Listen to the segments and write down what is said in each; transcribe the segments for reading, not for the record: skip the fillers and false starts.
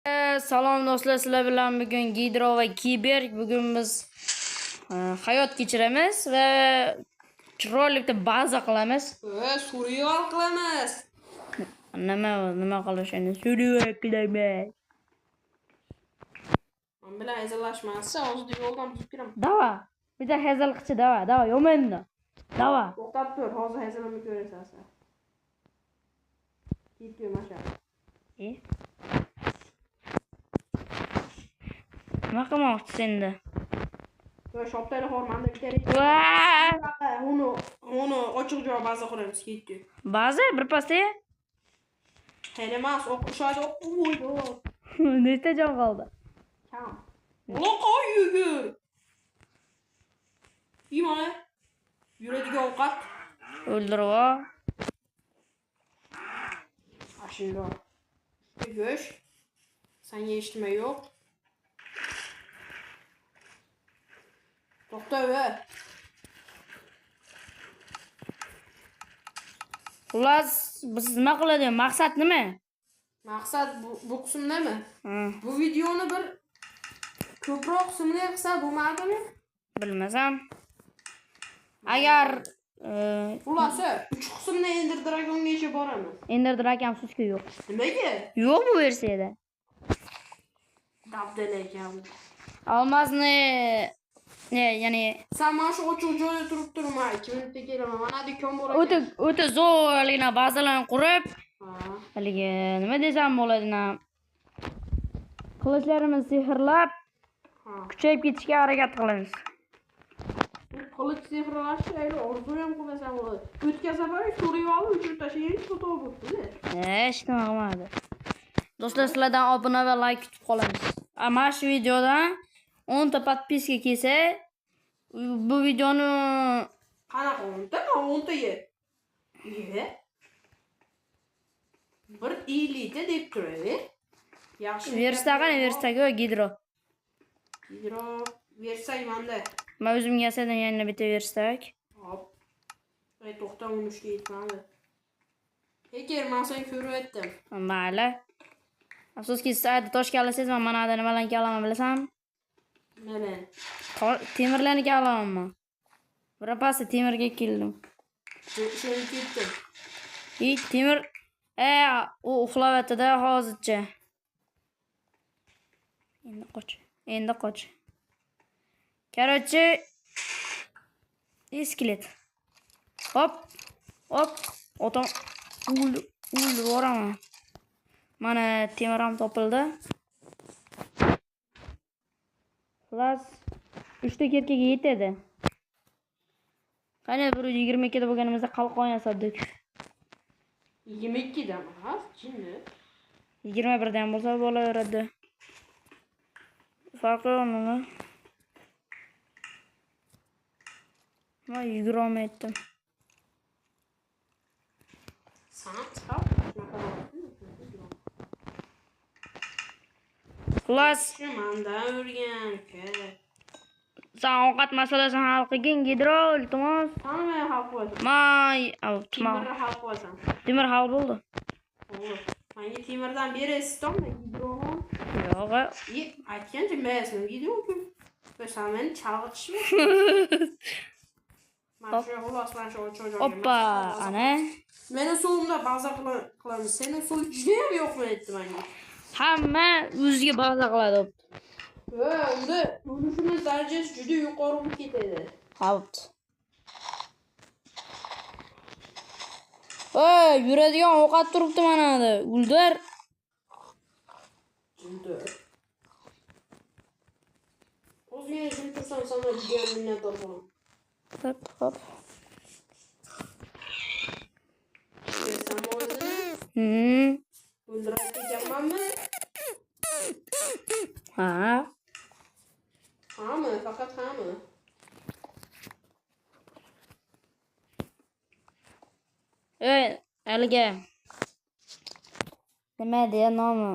Salom do'stlar, sizlar bilan bugun Gidro va Kiberg bugun biz hayot kechiramiz va chiroyli bitta baza qilamiz. Survival qilamiz. Nima qilishini survival qilamiz. Men bilan hazillashmasa, hozir yo'ldan buzib kiraman. Dava. Bitta hazil qilchi dava, yomonda. Dava. To'xtab tur, hozir hazilni ko'rasan sen. Ketdi masha. Nima qilmoqchisiz endi? Shoptani hormanda kerak. Uni ochiq joy baza quramiz, ketdi. Baza birpasda? Hali emas, o'qishadi. Nechta joy qoldi? Kam. Loqoy yugur. Yemana. Yuradigan ovqat. O'ldirib ol. Ashilo. Go'sht. Senga eshitma yo'q. To'xta ver. Xullas, biz nima qiladigan? Maqsad nima? Maqsad bu qismdami? Bu videoni bir ko'proq qismli qilsa bo'lmadimi? Bilmasam. Agar xulasa 3 qismni Ender Dragongacha boramiz. Ender Dragon sizga yo'q. Nimaga? Yo'q bu versiyada. Dabdala ekan. Olmasni ya'ni sen mana shu ochiq joyda turib turma, 2 minutda kelaman. Mana do'kon bor ekan. O'ta zo'rgina bazalarni qurib, haligi nima desam bo'ladi, qilichlarimizni sehrlab, kuchayib ketishga harakat qilamiz. Qilich sehrlashni orzu ham qilmasam bo'ladi. O'tgan safar survivalni uchirib tashlagan to'g'ri bo'ldi. Hech nima qilmadi. Do'stlar, sizlardan obuna va like kutib qolamiz. Mana shu videodan 10 ta podpiska kelsa, bu videoni qanaqa 10 ta? 10 taga. Bir 50 ta deb turadi. Yaxshi. Verstaga Gidro. Gidro versayman-da. Men o'zimga yasadim yana bitta verstak. Hop. To'xta, uni ishga yetmadi. Eker, men seni ko'ryaptim. Mayli. Afsuski, siz tosh kalasiz, men mana nimalarni kalaman bilasan? Mana. Temirlarni kalaman. Birpasda temirga keldim. Shuni ketdim. Temir u uxlayapti-da hozircha. Endi qoch. Короче, iskelet. Hop. Otam o'ldirib yuboraman. Mana temir ham topildi. Xullas 3 ta kerkaga yetadi. Qani 122 da bo'lganimizda qalqon yasadik. 22 da emas, jinni. 21 da ham bo'lsa bo'laveradi. Farqi yo'qmi? Men yugurolmayaptim. Xullas, mendan o'rgan ka. Sen ovqat masalasini hal qilgin, Gidro, iltimos. Qanday hal qilasan? Temir hal qilasan. Temir hal bo'ldi. Menga temirdan berasizmi, Gidro? Yo'q. Aytgancha men Gidro-ku. Sen meni chalg'itishmi? Mana shu xolos mana shu ochiq. Oppa, ana. Meni suvimda baza qilamiz. Sening suv juda ham yo'qmi aytdi menga. Hamma o'ziga baza qiladi. Unda shuni darajasi juda yuqori bo'lib ketadi. Habt. Yuradigan ovqat turibdi mana da. O'ldir. O'zingga shuni tursam, sana juda minnatdor bo'laman. Hop. Sen o'zini o'ldirib ketganmanmi? Hamma, faqat hamma. Haligi nima deya nomi?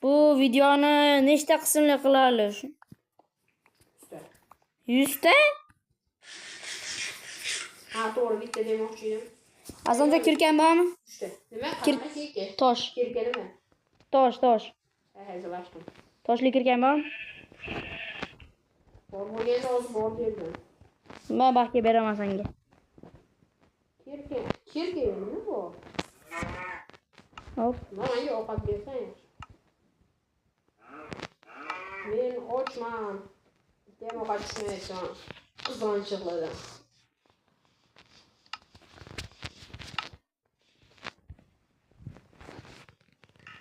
Bu videoni nechta qismli qilamiz? 100 ta? to'g'ri, bitta demoqchi edim. Azonda kirgan bormi? Nima? Qanaqa keke? Tosh. Kirga nima? Tosh. Hazırlaştım. Toshli kirgan bor. Bor bo'lganda hozir bor derdim. Men baxtga beraman senga. Kirke nima bu? Hop. Menga ovqat bersang. Men ochman. Dem ovqat yeyman. Qizg'anchiqlardan.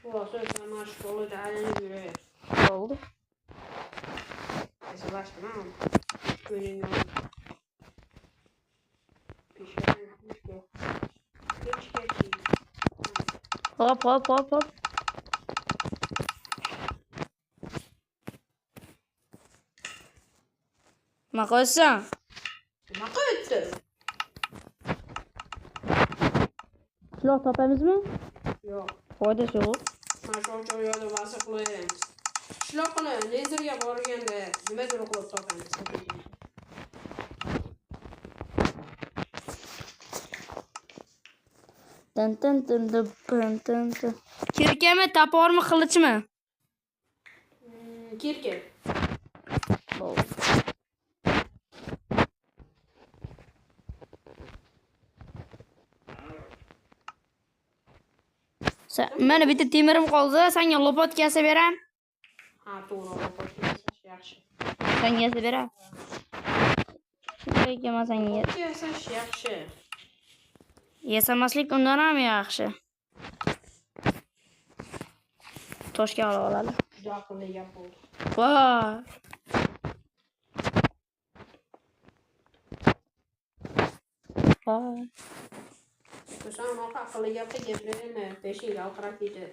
Burası sen aşkolu değerli göre. Oldu. Hazırlaştım ama. Günün yok. Pişiren hiç yok. Geç. Hop. Nima qo'ysan? Nima qilibdi? Quloq topamizmi? Yo'q. Foydasi yo'q. Mana shu joyda basa qilaveramiz. Qishloqni lezerga borganda nimadir qilib topamiz. Tin. Kirkami, tapormi, qilichmi? Kirke. Bo'ldi. Mana bitta temirim qoldi, senga lopatkasi beram. Ha, to'g'ri, lopatkasi yaxshi. Senga beram. Lekin men senga Lopatkasi yaxshi. yasamaslik undan ham yaxshi. Toshga oladi. Juda aqlli gap bo'ldi. Voy. Sen anaqa aqlli gapga gapirma, beshingga alqirab ketdi.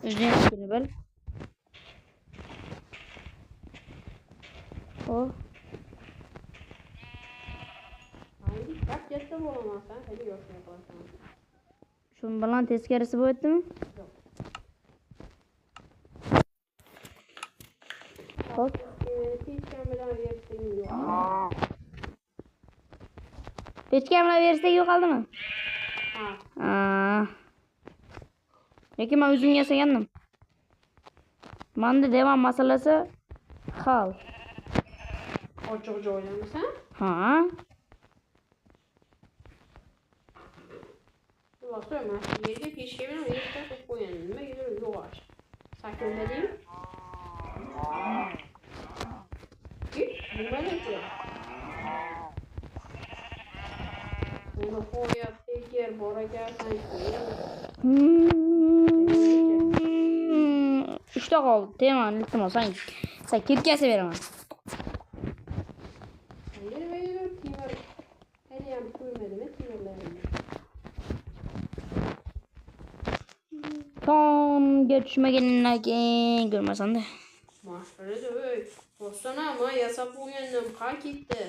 O'zingni bil. Haydi, bak katta bo'lmasan, hali yoshga qolasan. Shu bilan teskarisi bo'ldimi? Yo'q. Hop. Pechkam bilan yersang yo'q. Pechkam bilan bersang yo'qoldimi? Ha. Lekin men o'zim yasagandim. Menda devam masalasi hal. Ochiq joydamisan? Ha. Uloqda mana shu yerga pechka bilan yerga qo'yib qo'ygan. Nimaga yo'g'ash? Sakindading? Nimaga? Buni qo'yib, teker bor ekansan. 3 ta qoldi. Teman, iltimos, sen kirkasi beraman. Hayır, timir. Hali ham qo'ymadimi timirlarimni? Tomga tushmagandan keyin ko'rmasanda. Mashhurida o'y. Bo'stona men yasab qo'ygandim, qay ketdi.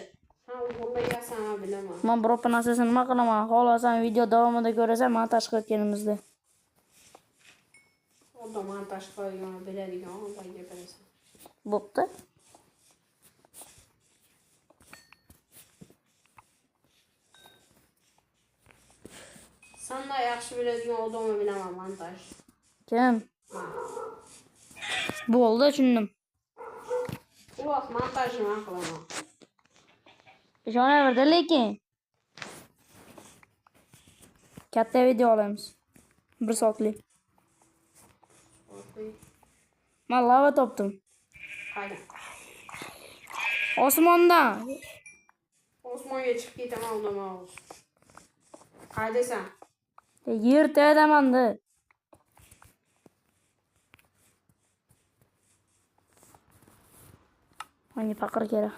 Sen o'g'irlayapsanmi bilaman. Men biror narsasini nima qilaman? Xohlasan video davomida ko'rasan, montaj qilayotganimizda. Odam montaj qilgan, biladigan odam gapirasan. Bo'pti. Sendan yaxshi biladigan odamni bilaman montaj. Kim? Bo'ldi, tushundim. Uloq montajni men qilaman. Ishonaverdi lekin. Katta video olamiz. 1 soatlik. Men lava topdim. Qayda? Osmondan. Osmonga chiqib ketaman undan. Qaydasan? Yer taydaman-da. Menga faqir kerak.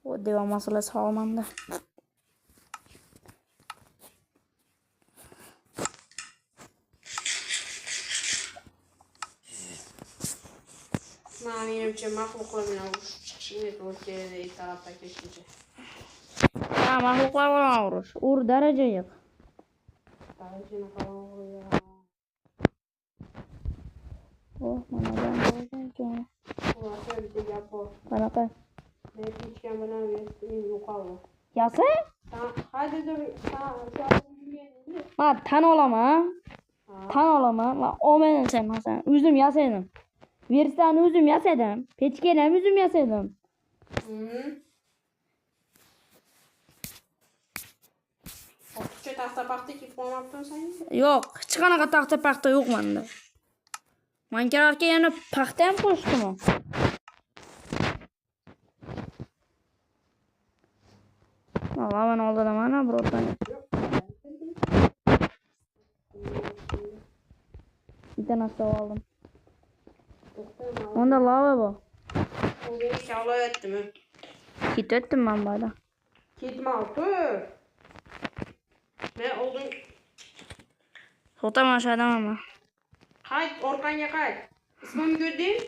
O devam masalasi hozirmanda. Menimcha maxluqlar bilan urush chiqishini to'g'ri tarafga ketishdi. Ha, maxluqlar bilan urush. Daraja yo'q. Darajani qalin qo'ygan. Mana bunday ekan. Ular bitta gap bor. Qanaqa? Men pechkam bilan yo'qoldi. Yasa? Haydadir, yurgan. Men tan olaman. tan olaman. Va o men sen masalan üzüm yasadım. Versani üzüm yasadım. Pechkene üzüm yasadım. Ortacha taxta paxta kiyib qolmabdimi sen? Yo'q, hech qanaqa taxta paxta yo'q menda. Minecraftga yana paxta ham qo'shdimi? Lavan oldida mana birodan. Bitta narsa oldim. Onda lava bu. Bugün kavla etdimi? Ketdim men bada. Ketmabdi. Ne oldun? Sotaman aşağıdan ama. Qayt, orqangga qayt. Ismimni ko'rding?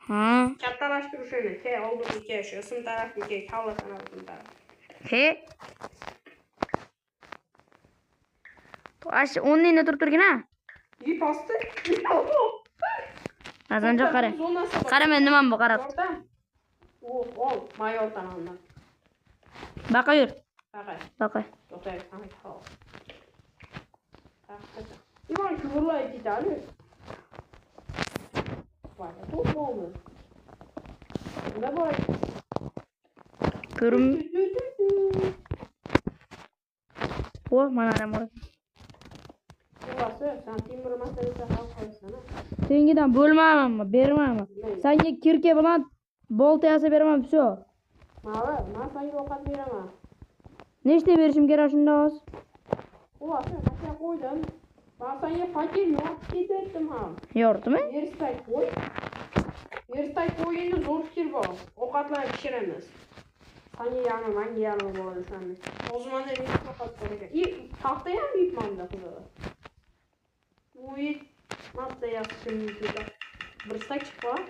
Ha. Kattalashtir o'shani. Ke, oldin ke, shu ism tarafga ke, kavla sana ism taraf. He. Aş 10 neyinde turturgina? İyi pastı. Azanca qara. Qara men nimam bu qarab. Ol, mayordan ondan. Baqa yur. Baqa. Baqa. To'xtay, qani qol. İvan kıvırlay gitarı. Vay, to'p oldu. Ne var? Ko'rim. O mana ram bor. Burası, sen timur masalasi hal qilsana. Sengidan bo'lmaymanmi, bermayman. Senga kirka bilan bolta yasab beraman, всё. Mana, men senga ovqat beraman. Nechta berishim kerak shunda hozir? Burası, qancha qo'ydim. Ben senga fakir yo'q ketdim ham. Yo'qmi? Verstay qo'y. Verstay qo'yingda zo'r fikr bor. Ovqatlarni pishiramiz. Senga yarmi, menga yarmi bo'ladi seni. Hozir menda meni ovqat bor ekan. Taxta ham yeyapman-da xudo. Uy, marta yaxshi juda. Bir stak chiqib.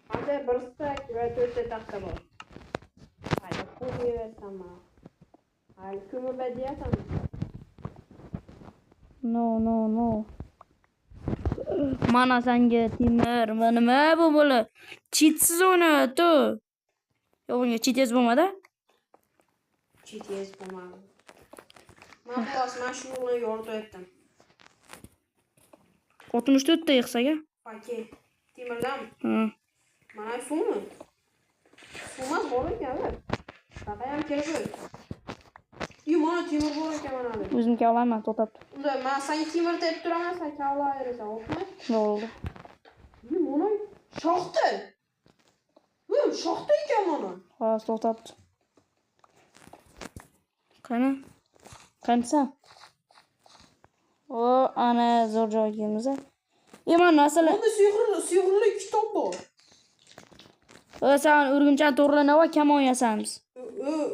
Menda bir stak va 4 ta taxta bor. Hayda, qo'yaversanmi? Hayda, ko'mir badiyatami? No. Mana senga temir, nima bu bola? Cheatsiz o'ynayapti. Yo'q, bunga cheatsiz bo'lmadi. Cheatsiz bo'lmadi. Men xullas mana shu yo'lni yo'rib o'tdim. 64 ta yig'saga. Fakir. Temirdan. Ha. Mana suvmi? Suvmas bor ekan. Taqa ham kelib. Mana temir bor ekan mana bu. O'zimga olaman, to'xtab. Unda men senga temir deb turaman, sen kavlayverasan, o'qmi? Bo'ldi. Mana shoxdi. Shoxdi ekan mana. Xo'sh, to'xtabdi. Qani? Qancha? O, ana zo'r joyimiz. Mana masalan, Bunda sehrli kitob bor. sen o'rgimchani to'g'rilab va kamon yasamiz.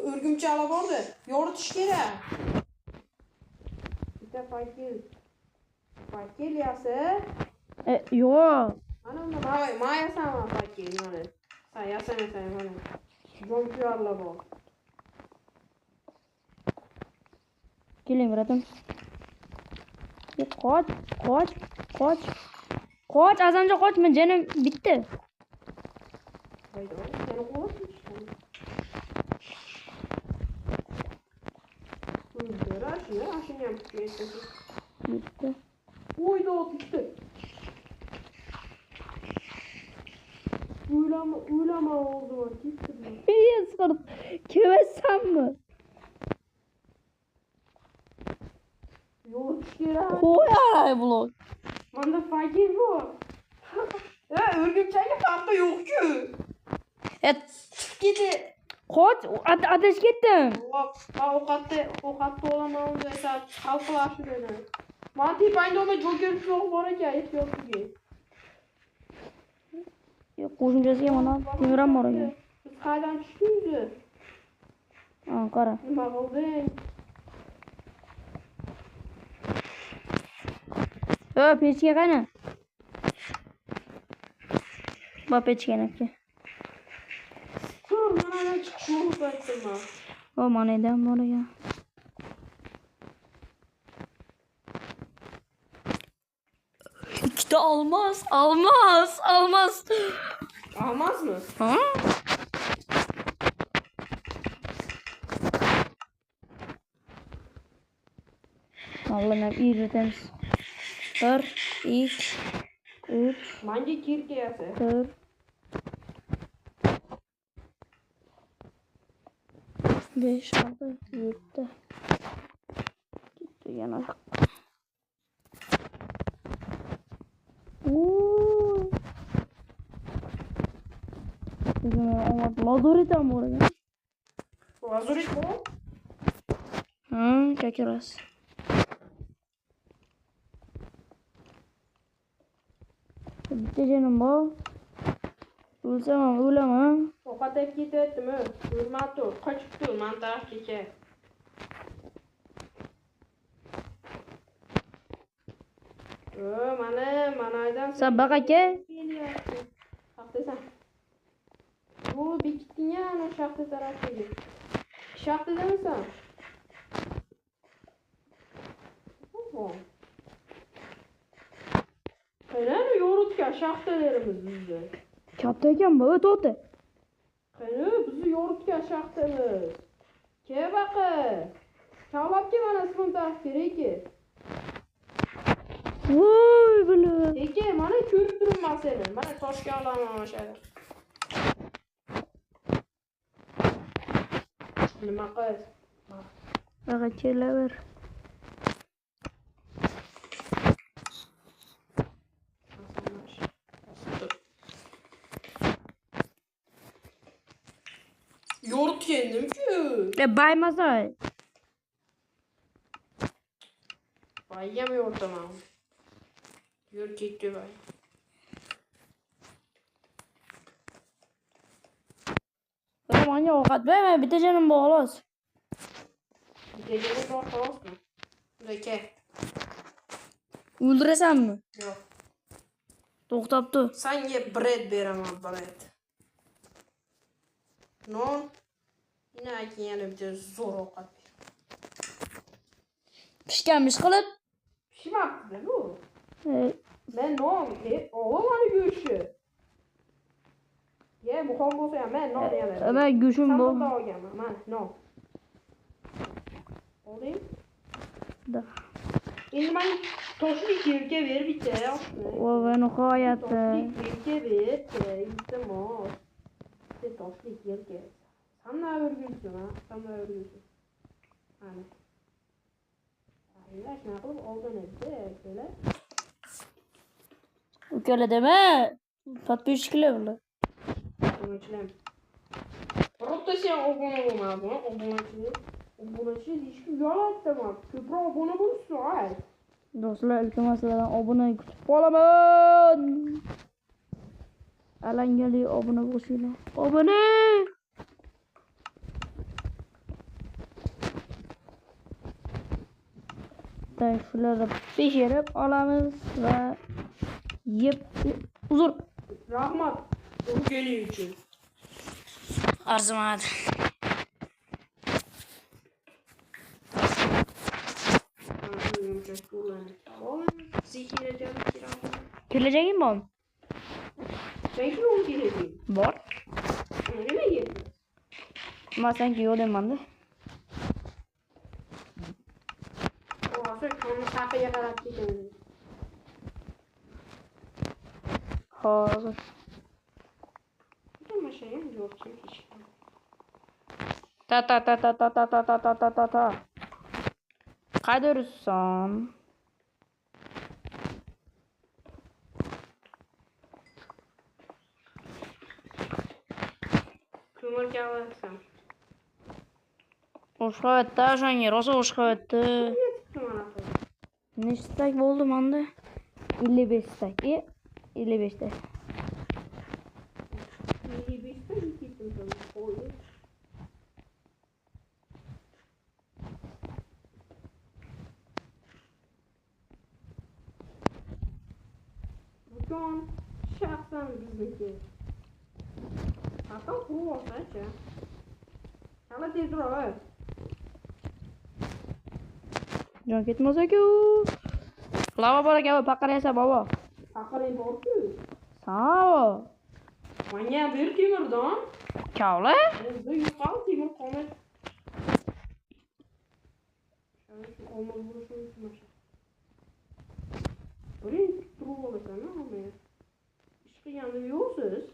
O'rgimchali bordi. Yoritish kerak. Bitta fakir yasa. Yo'q. Ana unda men yasaman fakir mana. Sen yasamasan mana. Jonkuyarlar bor. Keling, biradim. Qoch, azamcha qoch, men janim bitti. Hayda, seni qo'lasın. Aşın yapıp Bitti. Oyda o bitti. Uylama oldu. Gitti. Yes, qilib kevasanmi? Yo'q kerak. Qo'y blok. Manda fakir bu. O'rgimchakka paxta yo'q-ku. Ketdi. Qoch, adash ketdim. Ovqatni olaman unda esa hal qilashni dedim. Men tepangda ona joker sho'x bor ekan, ehtiyotga. Qo'shimchasiga mana temir ham bor ekan. Biz qaydan tushdingiz? Qara. Nima qilding? Pechga qani? Bu pechganiki. Ko'r, mana chiqishni o'rgatdim. O, mana edan bor ekan. İkide almaz. Almaz mı? Ha? Allah'ım yürütemiz. 1, 2, 3, Bence kirkeyası. 4, 5, 6, 7. Gitti yana. Ooo. Lazuri tam orada. Lazurit bu. Çekiyoruz. Bitti canım bu. Ölsem ölemem. O kadar gidelim mi? Durma dur. Kaçıp dur. Mantar çeker. Manaydan Sen bak ake. Şaxtasan. Bu bir gittin ya ana şaxta tarafı gibi. Şaxta demisan. Kaynar yoğurtken şaxtalarımız bizde. Katta ekan bu to'ti. Kaynar bizi yoğurtken şaxtamız. Ke bakı. Çağlap ki bana sıfın taraf gerek ki. Voy bile. Eke bana körüp durun ben senin. Bana toşka alamam aşağıda. Nima kız? Bak ake'le ver. Yoğurt yendim ki. Baymasa. Bayamıyor tamam. Yoğurt gitti bay. Benim anne avukat verme. Bitti canım bu halas. Gecenin var kalas mı? Zeki. Öldüresem mi? Yok. To'xtabdi. Sen ye bread beraman bread. Non. Yine yana bir de zor ovqat. Pishganmish qilib. Pishmabdi bu. Ben non. Oğlanı görüşü. Ye muhom bo'lsa ham men non yalayman. Ben go'shim Sen bu. bunda olganman. Mana non. Olayım. Da. Endi ben toshlik yerga ver bitta. Va nihoyatda. Toshlik yerga ver. İltimos. Bitta toshlik yerga. Sana o'rgilsin ha. Sana o'rgilsin. Mana. Aylash nima qilib oldin edi, kelar. Ukala dema. Подписчикlar bular. Obunachilar. Biroqda sen obuna bo'lmading, obunachi deyishga yo'latdim. Ko'proq obuna bo'lsin, ay. Do'stlar, iltimos sizlardan obuna kutib qolaman. Alangali obuna bo'lsinglar. Obuna! Shularni pishirib olamiz va yeb uzr. Rahmat. O'rgani uchun. Arzimadi. Kelajagim bormi? Belki de onu geleceğim. Bor. Öyle mi geldi? Ama sanki yo'q demanda. O hafta onu kafeye kadar gidelim. Hozir. Ama şey yok hiç. Ta. Qayda yuribsan? Ko'mirga olasan. O'shqoyatda o'shanga rosa o'shqoyatda. Nechta stak bo'ldi menda? 55 stak. 55 ta. Bugün şahsen bizdeki. Hatta bu olsa ki. Hala tez dur. Jon ketmasa-ku. Lava bor ekan, paqiraysan bobo. Akarayım borku. Sağ ol. Manya bir timurdan. Kavla? Bu yukarı timur konuş. Şöyle olmaz bu şu Birinchi turib olasan, ama. Ish qilganda yo'qsiz.